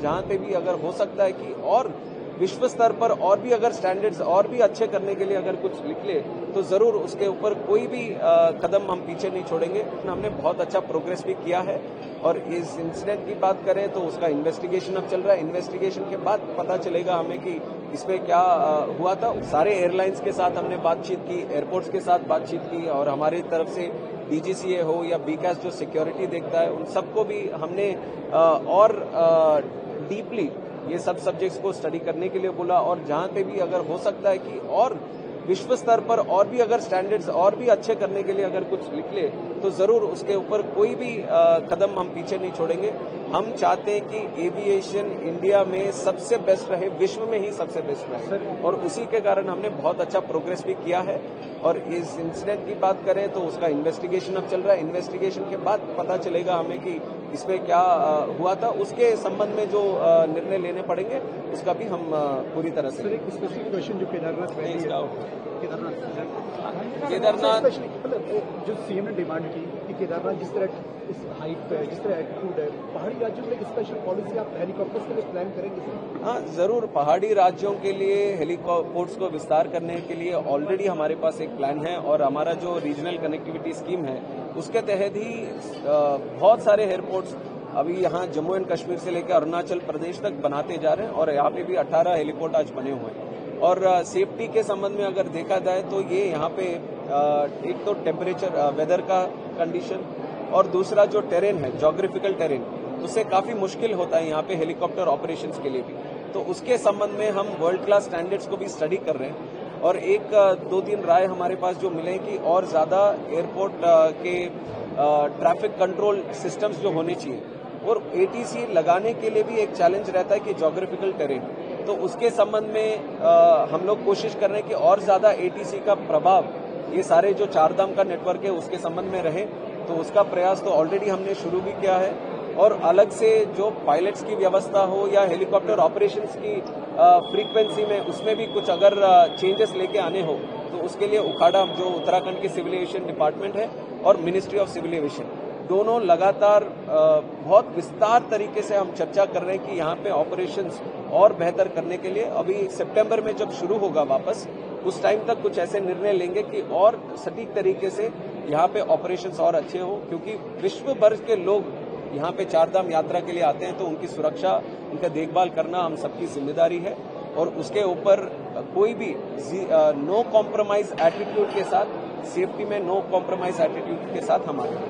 जहाँ पे भी अगर हो सकता है कि और विश्व स्तर पर और भी अगर स्टैंडर्ड्स और भी अच्छे करने के लिए अगर कुछ निकले तो जरूर उसके ऊपर कोई भी कदम हम पीछे नहीं छोड़ेंगे। हमने बहुत अच्छा प्रोग्रेस भी किया है और इस इंसिडेंट की बात करें तो उसका इन्वेस्टिगेशन अब चल रहा है। इन्वेस्टिगेशन के बाद पता चलेगा हमें कि इसमें क्या हुआ था। सारे एयरलाइंस के साथ हमने बातचीत की, एयरपोर्ट्स के साथ बातचीत की और हमारी तरफ से डीजीसीए हो या बीकास जो सिक्योरिटी देखता है उन सबको भी हमने और डीपली ये सब सब्जेक्ट्स को स्टडी करने के लिए बोला और जहाँ पे भी अगर हो सकता है कि और विश्व स्तर पर और भी अगर स्टैंडर्ड्स और भी अच्छे करने के लिए अगर कुछ निकले तो जरूर उसके ऊपर कोई भी कदम हम पीछे नहीं छोड़ेंगे। हम चाहते हैं कि एविएशन इंडिया में सबसे बेस्ट रहे, विश्व में ही सबसे बेस्ट रहे और उसी के कारण हमने बहुत अच्छा प्रोग्रेस भी किया है। और इस इंसिडेंट की बात करें तो उसका इन्वेस्टिगेशन अब चल रहा है। इन्वेस्टिगेशन के बाद पता चलेगा हमें कि इसमें क्या हुआ था। उसके संबंध में जो निर्णय लेने पड़ेंगे उसका भी हम पूरी तरह से क्वेश्चन जो केदारनाथ जो सीएम ने डिमांड की कि केदारनाथ जिस तरह इस हाइट पे जिस तरह एल्टीट्यूड है, पहाड़ी राज्यों में एक स्पेशल पॉलिसी आप हेलीकॉप्टर्स के लिए प्लान करेंगे? हाँ जरूर, पहाड़ी राज्यों के लिए हेलीकॉप्टर्स को विस्तार करने के लिए ऑलरेडी हमारे पास एक प्लान है और हमारा जो रीजनल कनेक्टिविटी स्कीम है उसके तहत ही बहुत सारे एयरपोर्ट्स अभी यहाँ जम्मू एंड कश्मीर से लेकर अरुणाचल प्रदेश तक बनाते जा रहे हैं और यहाँ पे भी 18 हेलीपोर्ट आज बने हुए हैं। और सेफ्टी के संबंध में अगर देखा जाए तो ये यहाँ पे एक तो टेम्परेचर वेदर का कंडीशन और दूसरा जो टेरेन है, ज्योग्राफिकल टेरेन, उससे काफी मुश्किल होता है यहाँ पे हेलीकॉप्टर ऑपरेशंस के लिए भी। तो उसके संबंध में हम वर्ल्ड क्लास स्टैंडर्ड्स को भी स्टडी कर रहे हैं और एक दो तीन राय हमारे पास जो मिले कि और ज्यादा एयरपोर्ट के ट्रैफिक कंट्रोल सिस्टम्स जो होने चाहिए और एटीसी लगाने के लिए भी एक चैलेंज रहता है कि ज्योग्राफिकल टेरेन, तो उसके संबंध में हम लोग कोशिश कर रहे हैं कि और ज्यादा एटीसी का प्रभाव ये सारे जो चारधाम का नेटवर्क है उसके संबंध में रहे। तो उसका प्रयास तो ऑलरेडी हमने शुरू भी किया है और अलग से जो पायलट्स की व्यवस्था हो या हेलीकॉप्टर ऑपरेशंस की फ्रीक्वेंसी में उसमें भी कुछ अगर चेंजेस लेके आने हो तो उसके लिए उखाड़ा जो उत्तराखंड की सिविल एविएशन डिपार्टमेंट है और मिनिस्ट्री ऑफ सिविल एविएशन दोनों लगातार बहुत विस्तार तरीके से हम चर्चा कर रहे हैं कि यहाँ पे ऑपरेशंस और बेहतर करने के लिए अभी सितंबर में जब शुरू होगा वापस उस टाइम तक कुछ ऐसे निर्णय लेंगे कि और सटीक तरीके से यहाँ पे ऑपरेशंस और अच्छे हो, क्योंकि विश्व भर के लोग यहाँ पे चारधाम यात्रा के लिए आते हैं तो उनकी सुरक्षा, उनका देखभाल करना हम सबकी जिम्मेदारी है और उसके ऊपर कोई भी नो कॉम्प्रोमाइज एटीट्यूड के साथ, सेफ्टी में नो कॉम्प्रोमाइज एटीट्यूड के साथ हम आगे